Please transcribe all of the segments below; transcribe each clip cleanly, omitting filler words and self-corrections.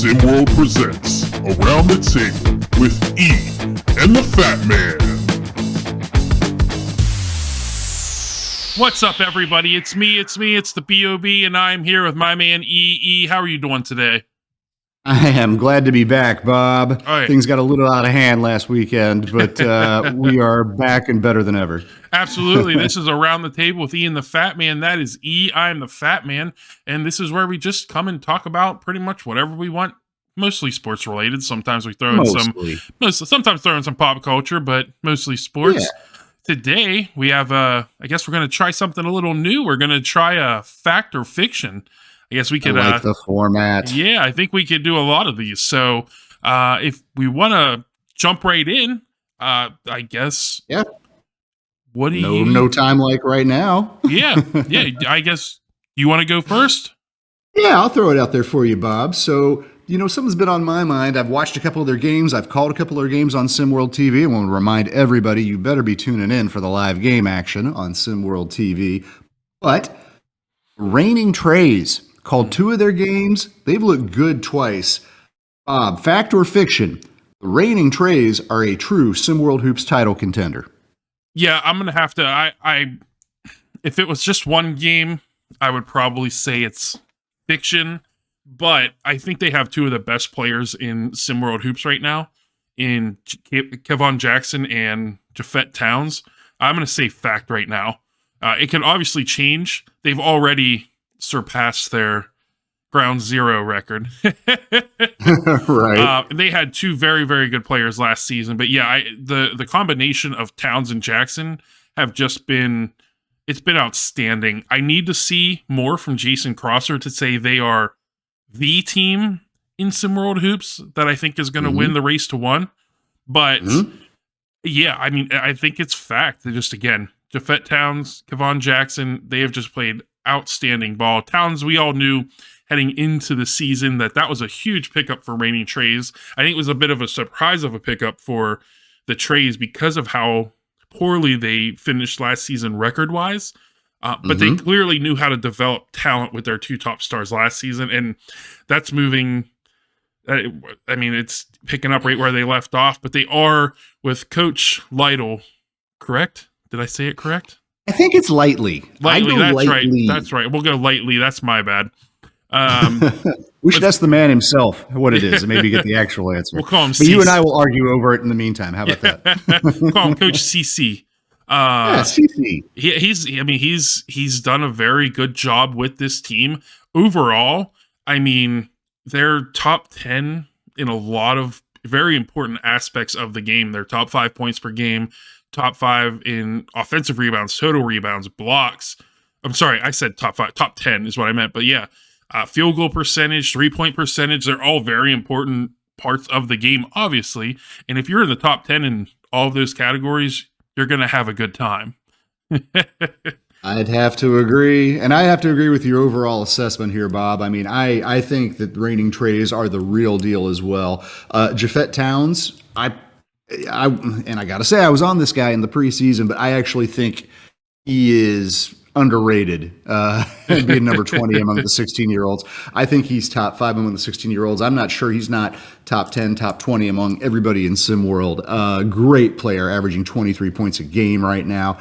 SimWorld presents Around the Table with E and the Fat Man. What's up, everybody? It's me, it's the B.O.B., and I'm here with my man E. How are you doing today? I am glad to be back, Bob. All right. Things got a little out of hand last weekend, but we are back and better than ever. Absolutely. This is Around the Table with E and the Fat Man. That is E. I'm the Fat Man, and this is where we just come and talk about pretty much whatever we want, mostly sports related. Sometimes we throw in sometimes throw in some pop culture, but mostly sports. Yeah. Today, we have, I guess we're going to try something a little new. We're going to try a fact or fiction. I guess we could. I like the format. Yeah, I think we could do a lot of these. So if we want to jump right in, I guess. Yeah. What do you? No time like right now. Yeah. I guess you want to go first? Yeah, I'll throw it out there for you, Bob. So, something's been on my mind. I've watched a couple of their games. I've called a couple of their games on SimWorld TV. I want to remind everybody, you better be tuning in for the live game action on SimWorld TV. But Reigning Treys called two of their games. They've looked good twice. Fact or fiction, the Reigning Treys are a true SimWorld Hoops title contender. Yeah, I'm going to have to, I if it was just one game, I would probably say it's fiction, but I think they have two of the best players in SimWorld Hoops right now, in Kevon Jackson and Jafet Towns. I'm going to say fact right now. It can obviously change. They've already surpassed their ground zero record. Right. They had two very, very good players last season, but yeah, the combination of Towns and Jackson have just been, it's been outstanding. I need to see more from Jason Crosser to say they are the team in SimWorld Hoops that I think is going to win the race to one. But yeah, I mean, I think it's fact. They just, again, Jafet Towns, Kevon Jackson, they have just played outstanding ball. Towns, we all knew heading into the season that was a huge pickup for Reigning Treys. I think it was a bit of a surprise of a pickup for the Treys because of how poorly they finished last season record-wise. But they clearly knew how to develop talent with their two top stars last season, and that's moving. I mean, it's picking up right where they left off, but they are with Coach Lytle, correct? Did I say it correct? I think it's lightly. Lightly, that's lightly. right. That's right. We'll go lightly. That's my bad. We should ask the man himself what it is and maybe get the actual answer. We'll call him But you and I will argue over it in the meantime. How about that? We'll call him Coach CC. Yeah, CC. He's done a very good job with this team. Overall, I mean, they're top 10 in a lot of very important aspects of the game. They're top 5 points per game, top 5 in offensive rebounds, total rebounds, blocks. I'm sorry, I said top 5. Top 10 is what I meant. But yeah, field goal percentage, 3-point percentage, they're all very important parts of the game, obviously. And if you're in the top 10 in all of those categories, you're going to have a good time. I'd have to agree. And I have to agree with your overall assessment here, Bob. I mean, I think that Reigning Treys are the real deal as well. Jafet Towns, I got to say, I was on this guy in the preseason, but I actually think he is underrated, being number 20 among the 16-year-olds. I think he's top 5 among the 16-year-olds. I'm not sure he's not top 10, top 20 among everybody in SimWorld. Great player, averaging 23 points a game right now.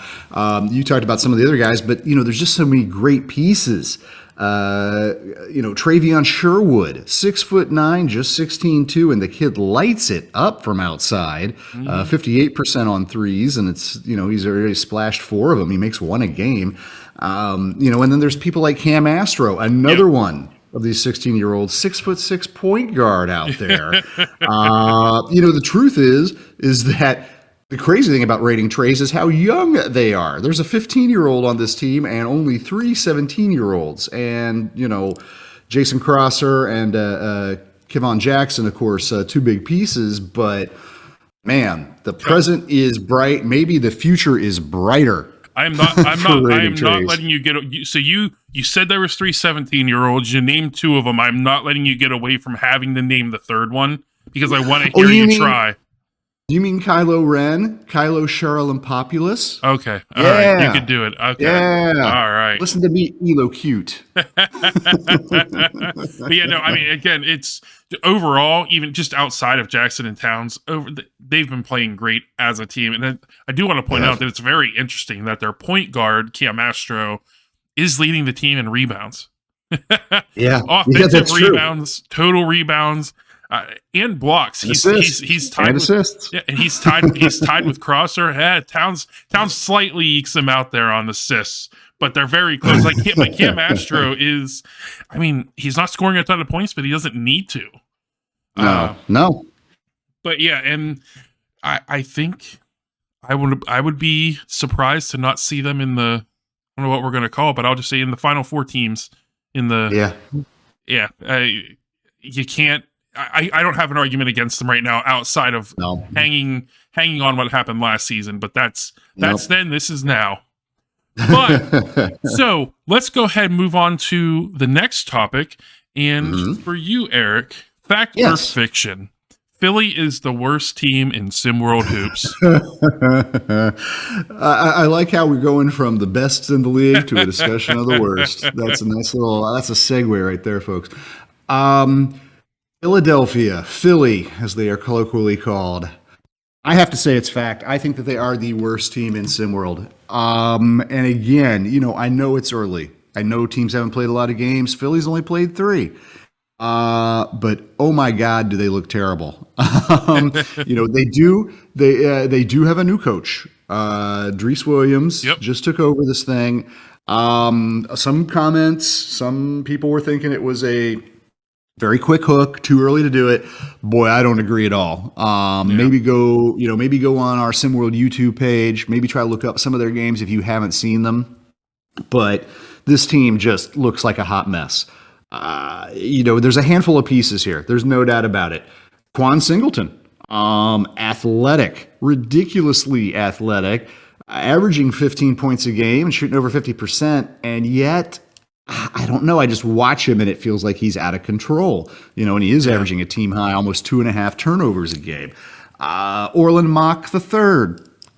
You talked about some of the other guys, but, there's just so many great pieces. Travion Sherwood, 6'9", just 16.2, and the kid lights it up from outside. 58% on threes, and it's he's already splashed 4 of them. He makes 1 a game. And then there's people like Cam Astro, another one of these 16-year-olds, 6'6" point guard out there. The truth is that the crazy thing about Reigning Treys is how young they are. There's a 15-year-old on this team and only 3 17-year-olds. And, Jason Crosser and Kevon Jackson, of course, 2 big pieces. But, man, the present is bright. Maybe the future is brighter. I am not letting you get. So you said there was 3 17-year-olds. You named 2 of them. I'm not letting you get away from having to name the third one because I want to hear you try. You mean Kylo Ren? Kylo Charlempopulous? Okay. All Yeah. right. You could do it. Okay. Yeah. All right. Listen to me, Elo cute. But yeah, no, I mean, again, it's overall, even just outside of Jackson and Towns, they've been playing great as a team. And then I do want to point out that it's very interesting that their point guard, Kia Mastro, is leading the team in rebounds. Offensive rebounds, total rebounds, and blocks. He's tied with assists. Yeah, and he's tied with Crosser. Towns slightly ekes him out there on assists, but they're very close. Like Cam Astro is, I mean, he's not scoring a ton of points, but he doesn't need to. No. But yeah, and I think I would be surprised to not see them in the, I don't know what we're going to call it, but I'll just say in the final four teams in the you can't. I don't have an argument against them right now outside of hanging on what happened last season, but that's then, this is now. But so let's go ahead and move on to the next topic. And for you, Eric, fact or fiction? Philly is the worst team in SimWorld Hoops. I like how we're going from the best in the league to a discussion of the worst. That's a nice that's a segue right there, folks. Ill-a-delphia, Philly, as they are colloquially called. I have to say it's fact. I think that they are the worst team in SimWorld. And again, I know it's early. I know teams haven't played a lot of games. Philly's only played 3. But oh my God, do they look terrible? They do have a new coach. Dries Williams just took over this thing. Some comments, some people were thinking it was a very quick hook, too early to do it. Boy, I don't agree at all. Maybe go on our SimWorld YouTube page, maybe try to look up some of their games if you haven't seen them. But this team just looks like a hot mess. There's a handful of pieces here. There's no doubt about it. Quan Singleton, athletic, ridiculously athletic, averaging 15 points a game and shooting over 50%. And yet, I don't know. I just watch him and it feels like he's out of control. And he is averaging a team high, almost 2.5 turnovers a game. Orland Mock III,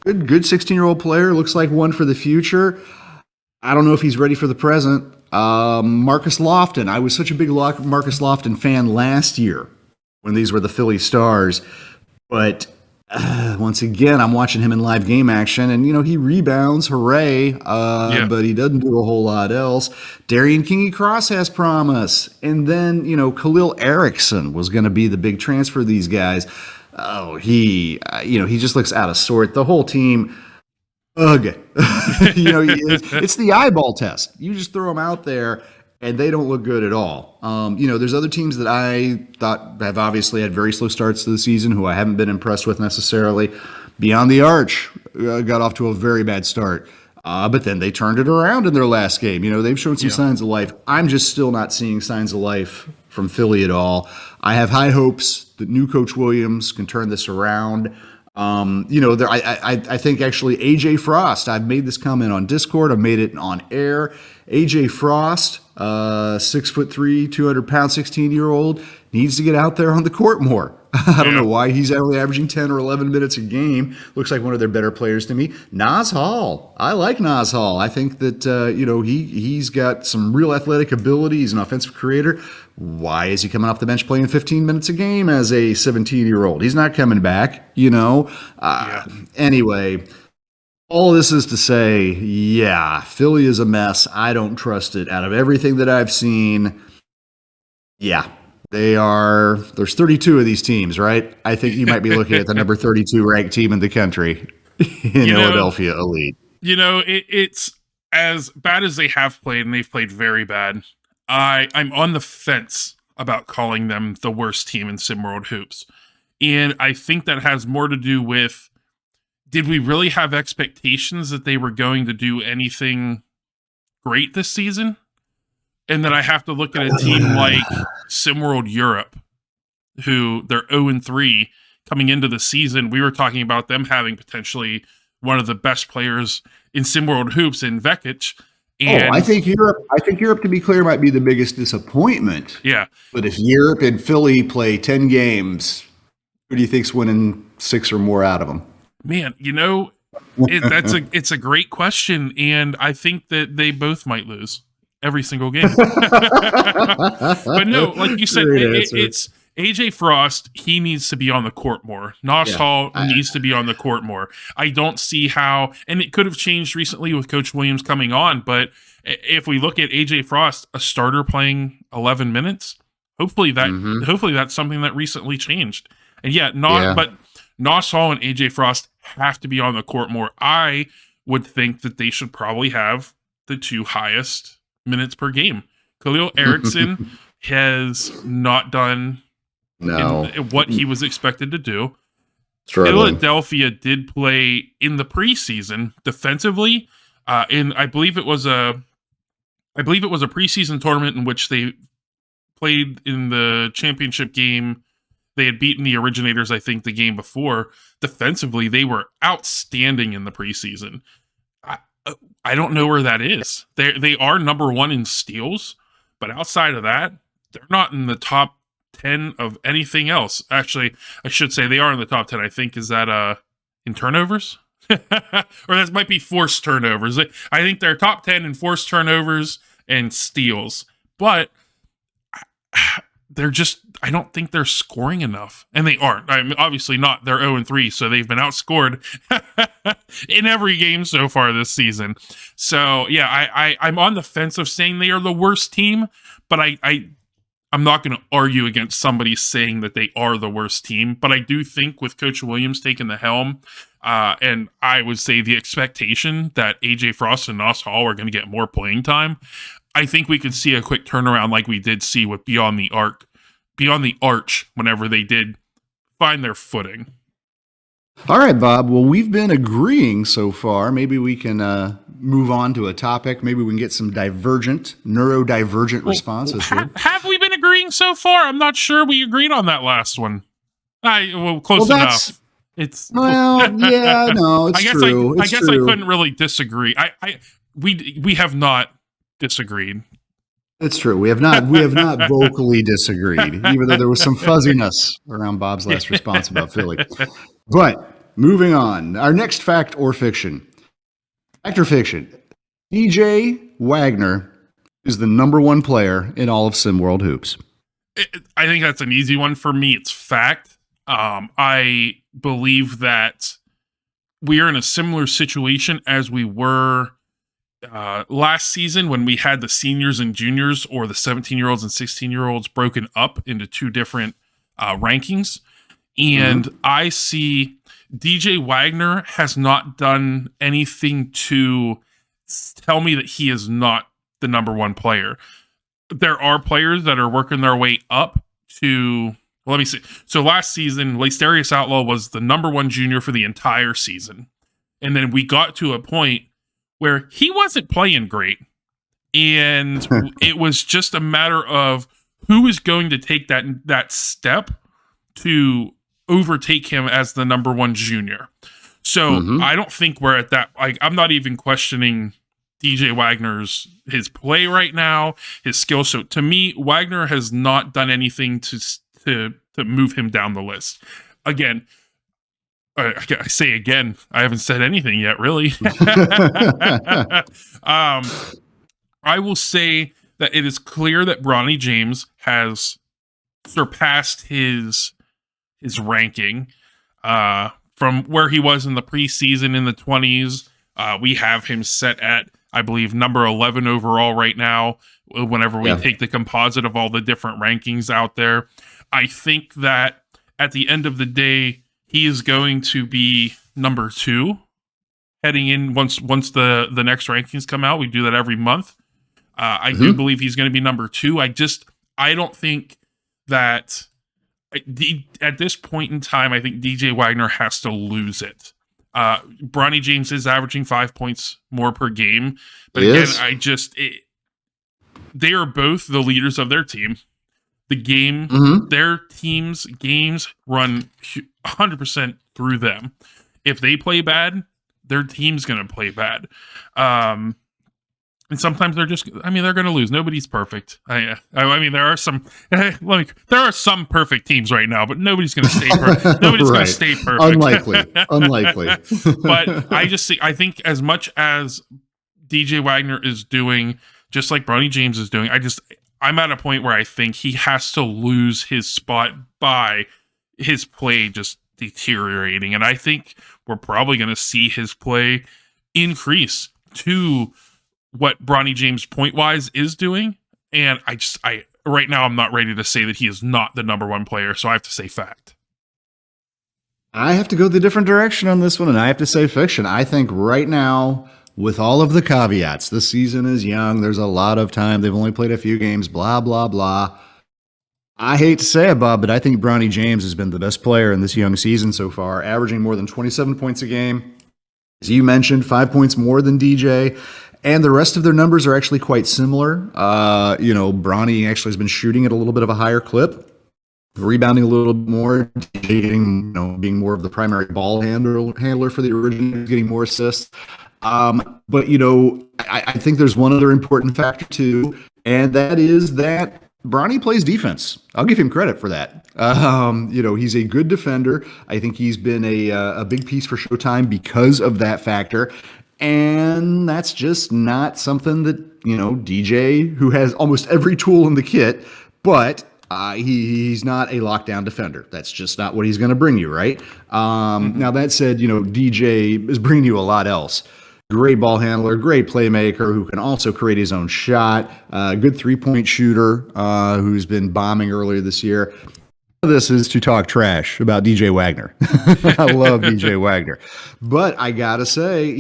good 16-year-old player. Looks like one for the future. I don't know if he's ready for the present. Marcus Lofton. I was such a big Marcus Lofton fan last year when these were the Philly Stars. But once again, I'm watching him in live game action, and, he rebounds, hooray, but he doesn't do a whole lot else. Darian Kingy-Cross has promise. And then, Khalil Erickson was going to be the big transfer of these guys. Oh, he just looks out of sort. The whole team, ugh. It's the eyeball test. You just throw them out there, and they don't look good at all. There's other teams that I thought have obviously had very slow starts to the season who I haven't been impressed with necessarily. Beyond the Arch got off to a very bad start, but then they turned it around in their last game. They've shown some signs of life. I'm just still not seeing signs of life from Philly at all. I have high hopes that new coach Williams can turn this around. I think actually AJ Frost, I've made this comment on Discord, I've made it on air. AJ Frost, 6'3", 200-pound, 16-year-old, needs to get out there on the court more. I don't know why he's only averaging 10 or 11 minutes a game. Looks like one of their better players to me. Nas Hall. I like Nas Hall. I think that, he's got some real athletic ability. He's an offensive creator. Why is he coming off the bench playing 15 minutes a game as a 17-year-old? He's not coming back, Anyway, all this is to say, Philly is a mess. I don't trust it. Out of everything that I've seen, there's 32 of these teams, right? I think you might be looking at the number 32 ranked team in the country in Ill-a-delphia Elite. It's as bad as they have played, and they've played very bad. I'm on the fence about calling them the worst team in SimWorld Hoops. And I think that has more to do with, did we really have expectations that they were going to do anything great this season? And then I have to look at a team like SimWorld Europe, who they're 0-3 coming into the season. We were talking about them having potentially one of the best players in SimWorld Hoops in Vekic. And I think Europe, to be clear, might be the biggest disappointment. Yeah. But if Europe and Philly play 10 games, who do you think's winning 6 or more out of them? Man, it's a great question, and I think that they both might lose every single game. But no, like you said, it's AJ Frost. He needs to be on the court more. Nos Hall needs to be on the court more. I don't see how, and it could have changed recently with Coach Williams coming on, but if we look at AJ Frost, a starter playing 11 minutes, hopefully that's something that recently changed. And but Nos Hall and AJ Frost have to be on the court more. I would think that they should probably have the 2 highest minutes per game. Khalil Erickson has not done what he was expected to do. Ill-a-delphia did play in the preseason defensively. I believe it was a preseason tournament in which they played in the championship game. They had beaten the Originators, I think, the game before. Defensively, they were outstanding in the preseason. I don't know where that is. They are number 1 in steals, but outside of that, they're not in the top 10 of anything else. Actually, I should say they are in the top 10. I think, is that in turnovers? Or that might be forced turnovers. I think they're top 10 in forced turnovers and steals. But I don't think they're scoring enough. And they aren't. I mean, obviously not. They're 0-3, so they've been outscored in every game so far this season. So, yeah, I'm on the fence of saying they are the worst team, but I'm not going to argue against somebody saying that they are the worst team. But I do think with Coach Williams taking the helm, and I would say the expectation that AJ Frost and Nos Hall are going to get more playing time, I think we could see a quick turnaround like we did see with Beyond the Arch whenever they did find their footing. All right, Bob. Well, we've been agreeing so far. Maybe we can move on to a topic. Maybe we can get some neurodivergent responses here. Have we been agreeing so far? I'm not sure we agreed on that last one. Close enough. It's true. I guess I couldn't really disagree. We have not disagreed. It's true. We have not vocally disagreed, even though there was some fuzziness around Bob's last response about Philly. But moving on, our next fact or fiction. Fact or fiction. DJ Wagner is the number 1 player in all of SimWorld Hoops. I think that's an easy one for me. It's fact. I believe that we are in a similar situation as we were last season when we had the seniors and juniors, or the 17-year-olds and 16-year-olds broken up into 2 different rankings. And I see DJ Wagner has not done anything to tell me that he is not the number 1 player. There are players that are working their way up to, let me see. So last season, Lacerius Outlaw was the number 1 junior for the entire season. And then we got to a point where he wasn't playing great. And it was just a matter of who is going to take that step to overtake him as the number 1 junior. So I don't think we're at that. I'm not even questioning DJ Wagner's his play right now, his skill. So to me, Wagner has not done anything to move him down the list. Again, I say again, I haven't said anything yet, really. I will say that it is clear that Bronny James has surpassed his ranking from where he was in the preseason in the 20s. We have him set at, I believe, number 11 overall right now, whenever we take the composite of all the different rankings out there. I think that at the end of the day, he is going to be number 2 heading in once the next rankings come out. We do that every month. I do believe he's going to be number 2. I don't think that at this point in time, I think DJ Wagner has to lose it. Bronny James is averaging 5 points more per game. But they are both the leaders of their team. The game, their team's games run 100% through them. If they play bad, their team's going to play bad. And sometimes they're going to lose. Nobody's perfect. I mean, there are some there are some perfect teams right now, but nobody's going to stay perfect. Nobody's going to stay perfect. Unlikely. But I think as much as DJ Wagner is doing, just like Bronny James is doing, I'm at a point where I think he has to lose his spot by his play just deteriorating. And I think we're probably going to see his play increase to what Bronny James point wise is doing. And I right now I'm not ready to say that he is not the number one player. So I have to say fact. I have to go the different direction on this one, and I have to say fiction. I think right now, with all of the caveats, the season is young. There's a lot of time. They've only played a few games, blah, blah, blah. I hate to say it, Bob, but I think Bronny James has been the best player in this young season so far, averaging more than 27 points a game. As you mentioned, 5 points more than DJ. And the rest of their numbers are actually quite similar. Bronny actually has been shooting at a little bit of a higher clip, rebounding a little bit more, being more of the primary ball handler for the originators, getting more assists. But I think there's one other important factor too, and that is that Bronny plays defense. I'll give him credit for that. He's a good defender. I think he's been a big piece for Showtime because of that factor. And that's just not something that, DJ, who has almost every tool in the kit, but he's not a lockdown defender. That's just not what he's going to bring you, right? Now, that said, DJ is bringing you a lot else. Great ball handler, great playmaker who can also create his own shot, good three-point shooter who's been bombing earlier this year. This is to talk trash about DJ Wagner. I love DJ Wagner. But I got to say,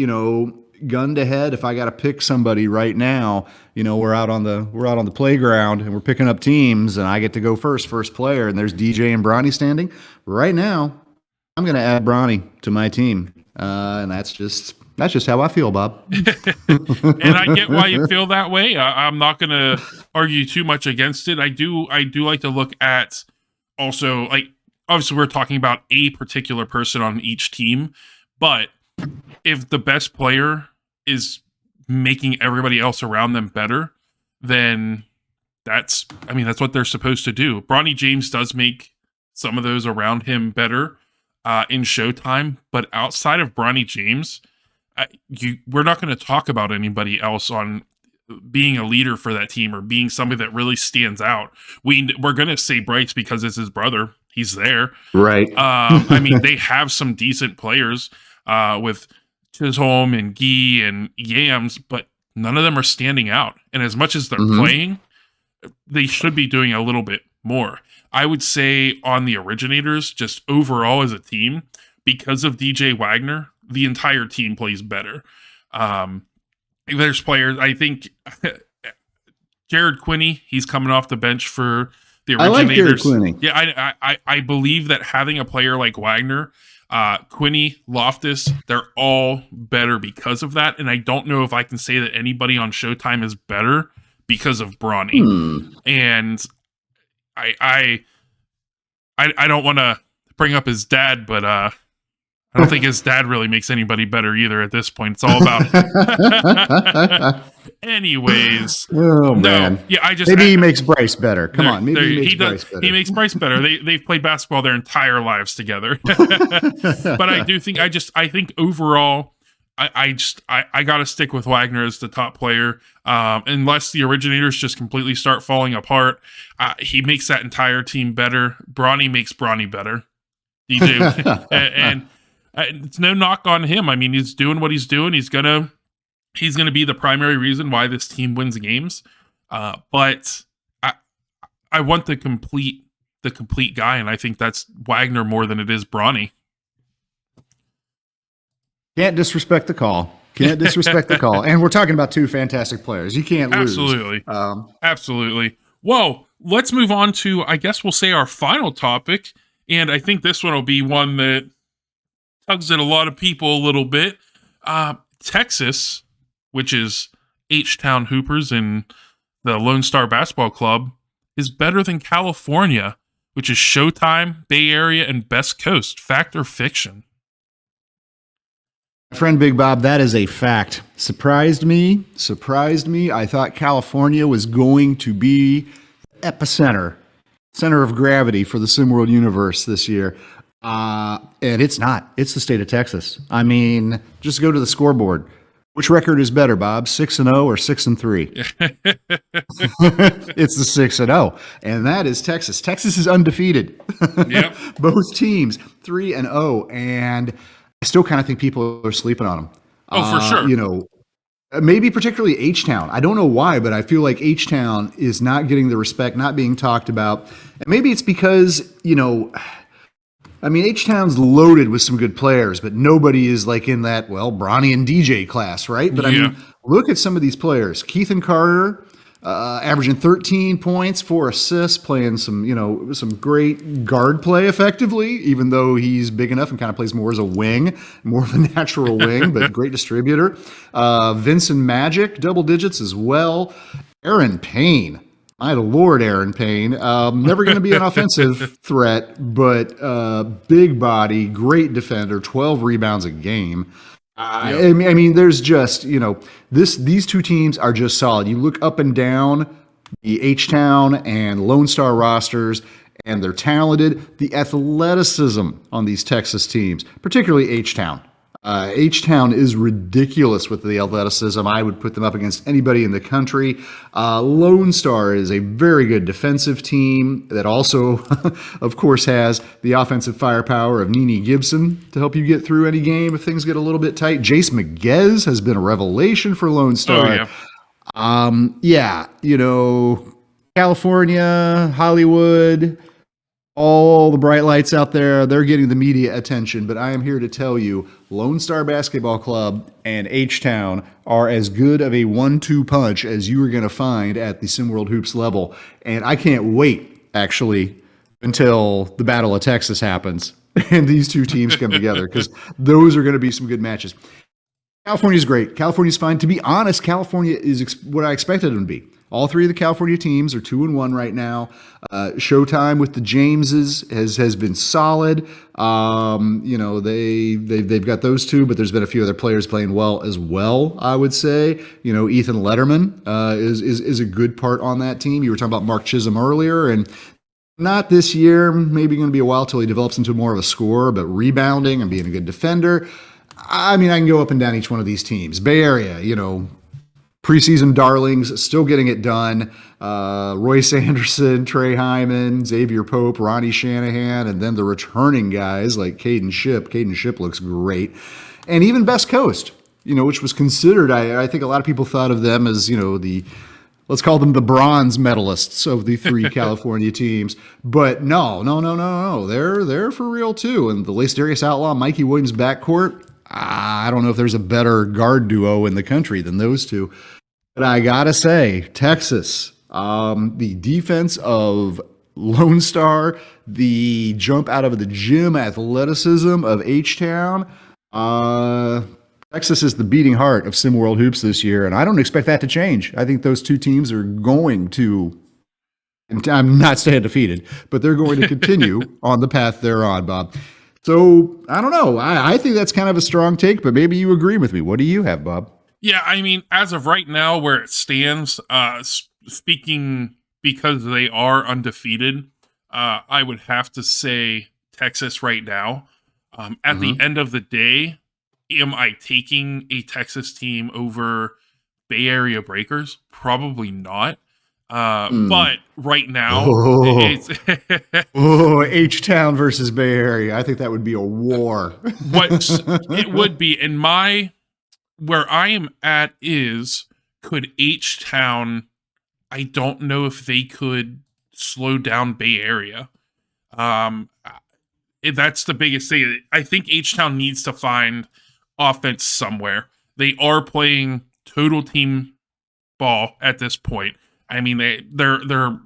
gun to head, if I got to pick somebody right now, we're out on the playground and we're picking up teams and I get to go first player, and there's DJ and Bronny standing. Right now, I'm going to add Bronny to my team. And that's just how I feel, Bob. And I get why you feel that way. I'm not going to argue too much against it. I do like to look at also, like, obviously we're talking about a particular person on each team, but if the best player is making everybody else around them better, then that's what they're supposed to do. Bronny James does make some of those around him better in Showtime, but outside of Bronny James, we're not going to talk about anybody else on being a leader for that team or being somebody that really stands out. We're going to say Bryce because it's his brother. He's there. Right. They have some decent players with Chisholm and Gee and Yams, but none of them are standing out. And as much as they're playing, they should be doing a little bit more. I would say on the originators, just overall as a team, because of DJ Wagner, the entire team plays better. There's players, I think Jared Quinney, he's coming off the bench for the originators. I like Jared Quinney. Yeah, I believe that having a player like Wagner, Quinney, Loftus, they're all better because of that. And I don't know if I can say that anybody on Showtime is better because of Bronny. And I don't want to bring up his dad, but I don't think his dad really makes anybody better either at this point. It's all about anyways. Oh, man. Yeah, maybe he makes Bryce better. Come on. Maybe he makes Bryce better. He makes Bryce better. They've played basketball their entire lives together. But I do think, I think overall, I got to stick with Wagner as the top player. Unless the originators just completely start falling apart. He makes that entire team better. Bronny makes Bronny better. DJ. and it's no knock on him. I mean, he's doing what he's doing. He's gonna be the primary reason why this team wins games. But I want the complete guy, and I think that's Wagner more than it is Bronny. Can't disrespect the call. And we're talking about two fantastic players. You can't lose. Absolutely. Absolutely. Well, let's move on to, I guess we'll say, our final topic. And I think this one will be one that tugs at a lot of people a little bit. Texas, which is H-Town Hoopers and the Lone Star Basketball Club, is better than California, which is Showtime, Bay Area, and Best Coast. Fact or fiction? Friend Big Bob, that is a fact. Surprised me. I thought California was going to be epicenter, center of gravity for the SimWorld universe this year. And it's not. It's the state of Texas. I mean, just go to the scoreboard. Which record is better, Bob? 6-0 or 6-3? It's the 6-0, and that is Texas. Texas is undefeated. Yep. Both teams 3-0, and I still kind of think people are sleeping on them. Oh, for sure. You know, maybe particularly H-Town. I don't know why, but I feel like H-Town is not getting the respect, not being talked about. And maybe it's because, you know, I mean, H-Town's loaded with some good players, but nobody is like in that, well, Bronny and DJ class, right? But I mean, look at some of these players. Keith and Carter, averaging 13 points, 4 assists, playing some, you know, some great guard play effectively, even though he's big enough and kind of plays more as a wing, more of a natural wing, but great distributor. Vincent Magic, double digits as well. Aaron Payne. My Lord, Aaron Payne. Never going to be an offensive threat, but big body, great defender, 12 rebounds a game. I mean, there's just, you know, these two teams are just solid. You look up and down the H-Town and Lone Star rosters, and they're talented. The athleticism on these Texas teams, particularly H-Town. H-Town is ridiculous with the athleticism. I would put them up against anybody in the country. Lone Star is a very good defensive team that also, of course, has the offensive firepower of Nene Gibson to help you get through any game if things get a little bit tight. Jace Miguez has been a revelation for Lone Star. Oh, yeah. You know, California, Hollywood, all the bright lights out there, they're getting the media attention, but I am here to tell you, Lone Star Basketball Club and H-Town are as good of a 1-2 punch as you are going to find at the SimWorld Hoops level, and I can't wait, actually, until the Battle of Texas happens and these two teams come together, because those are going to be some good matches. California's great. California's fine. To be honest, California is what I expected them to be. All three of the California teams are 2-1 right now. Showtime with the Jameses has been solid. You know, they've got those two, but there's been a few other players playing well as well, I would say. You know, Ethan Letterman is a good part on that team. You were talking about Mark Chisholm earlier, and not this year. Maybe going to be a while till he develops into more of a scorer, but rebounding and being a good defender. I mean, I can go up and down each one of these teams. Bay Area, you know, preseason darlings, still getting it done. Royce Anderson, Trey Hyman, Xavier Pope, Ronnie Shanahan, and then the returning guys like Caden Shipp. Caden Shipp looks great. And even Best Coast, you know, which was considered, I think a lot of people thought of them as, you know, let's call them the bronze medalists of the three California teams. But no. They're for real too. And the Lacedarius Outlaw, Mikey Williams backcourt, I don't know if there's a better guard duo in the country than those two. But I gotta say, Texas, the defense of Lone Star, the jump out of the gym athleticism of H-Town, Texas is the beating heart of SimWorld Hoops this year, and I don't expect that to change. I think those two teams are going to, and I'm not staying defeated, but they're going to continue on the path they're on, Bob. So, I don't know. I think that's kind of a strong take, but maybe you agree with me. What do you have, Bob? Yeah, I mean, as of right now, where it stands, speaking because they are undefeated, I would have to say Texas right now. At the end of the day, am I taking a Texas team over Bay Area Breakers? Probably not. But right now, it's H-Town versus Bay Area. I think that would be a war. It would be. And where I am at is, could H-Town, I don't know if they could slow down Bay Area. That's the biggest thing. I think H-Town needs to find offense somewhere. They are playing total team ball at this point. I mean, their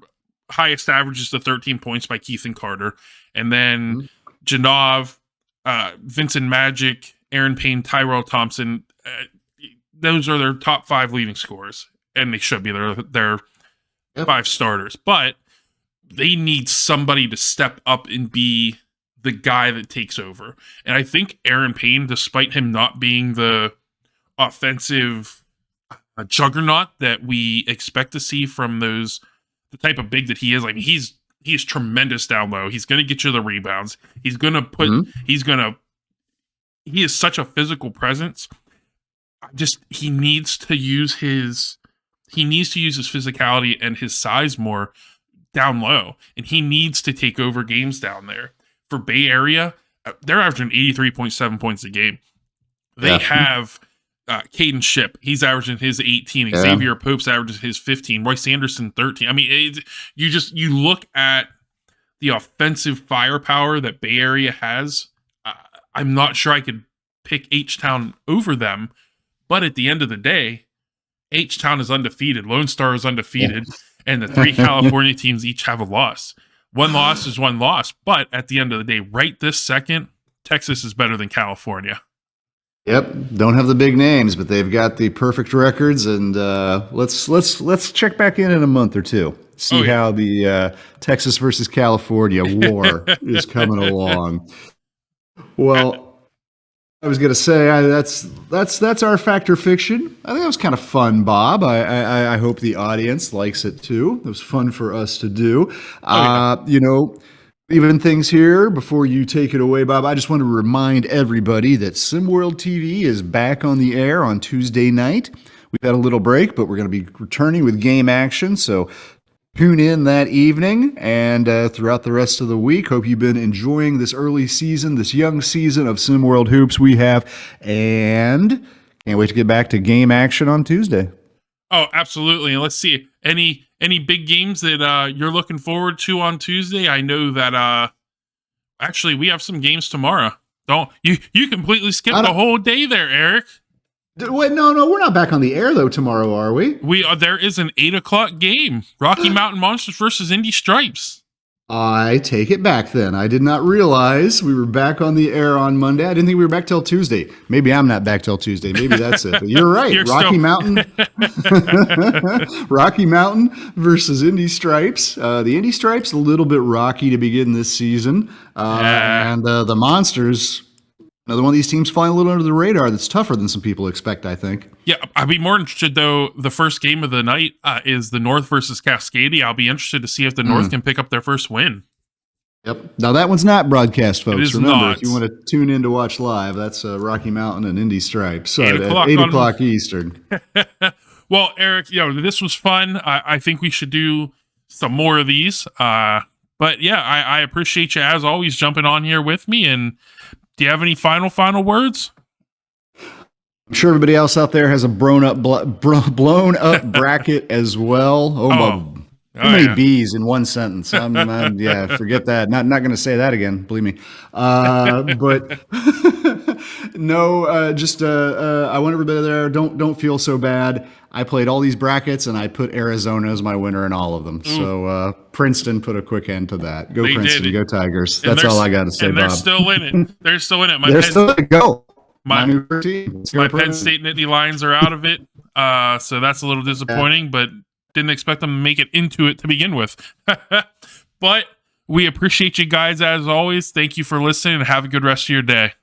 highest average is the 13 points by Keith and Carter. And then Janov, Vincent Magic, Aaron Payne, Tyrell Thompson, those are their top 5 leading scorers. And they should be their 5 starters. But they need somebody to step up and be the guy that takes over. And I think Aaron Payne, despite him not being the offensive juggernaut that we expect to see from the type of big that he is, like he's tremendous down low. He's going to get you the rebounds. He's going to put, he is such a physical presence. He needs to use his physicality and his size more down low, and he needs to take over games down there. For Bay Area, they're averaging 83.7 points a game. They have Caden Shipp. He's averaging his 18. Xavier Pope's averaging his 15. Royce Anderson 13. I mean, you look at the offensive firepower that Bay Area has. I'm not sure I could pick H-Town over them, but at the end of the day, H-Town is undefeated. Lone Star is undefeated, and the 3 California teams each have a loss. One loss is one loss, but at the end of the day, right this second, Texas is better than California. Yep, don't have the big names, but they've got the perfect records, and let's check back in a month or two, see how the Texas versus California war is coming along. Well, I was going to say that's our Fact or Fiction. I think that was kind of fun, Bob. I hope the audience likes it too. It was fun for us to do. Even things here before you take it away, Bob. I just want to remind everybody that SimWorld TV is back on the air on Tuesday night. We've had a little break, but we're going to be returning with game action. So tune in that evening and throughout the rest of the week. Hope you've been enjoying this early season, this young season of SimWorld Hoops we have, and can't wait to get back to game action on Tuesday. Oh, absolutely. And let's see, any big games that you're looking forward to on Tuesday? I know that actually we have some games tomorrow. Don't you completely skipped the whole day there, Eric? Wait, no, we're not back on the air though tomorrow, are we? There is an 8:00 game. Rocky Mountain Monsters versus Indy Stripes. I take it back then. I did not realize we were back on the air on Monday. I didn't think we were back till Tuesday. Maybe I'm not back till Tuesday. Maybe that's it. But you're right. Rocky Mountain versus Indy Stripes. The Indy Stripes a little bit rocky to begin this season. And the Monsters, another one of these teams flying a little under the radar that's tougher than some people expect, I think. Yeah, I'd be more interested, though. The first game of the night is the North versus Cascadia. I'll be interested to see if the North can pick up their first win. Yep. Now, that one's not broadcast, folks. Remember, not. If you want to tune in to watch live, that's Rocky Mountain and Indy Stripes. So 8 at 8 o'clock Eastern. Well, Eric, this was fun. I think we should do some more of these. But, yeah, I appreciate you, as always, jumping on here with me. And do you have any final words? I'm sure everybody else out there has a blown up bracket as well. How many B's in one sentence? Forget that. Not going to say that again. Believe me. But no, I want everybody there. Don't feel so bad. I played all these brackets and I put Arizona as my winner in all of them. So Princeton put a quick end to that. Go Princeton, go Tigers. That's all I got to say, Bob. They're still in it. They're still in it. They're still in it. Go. My Penn State Nittany Lions are out of it, so that's a little disappointing, but didn't expect them to make it into it to begin with. But we appreciate you guys, as always. Thank you for listening, and have a good rest of your day.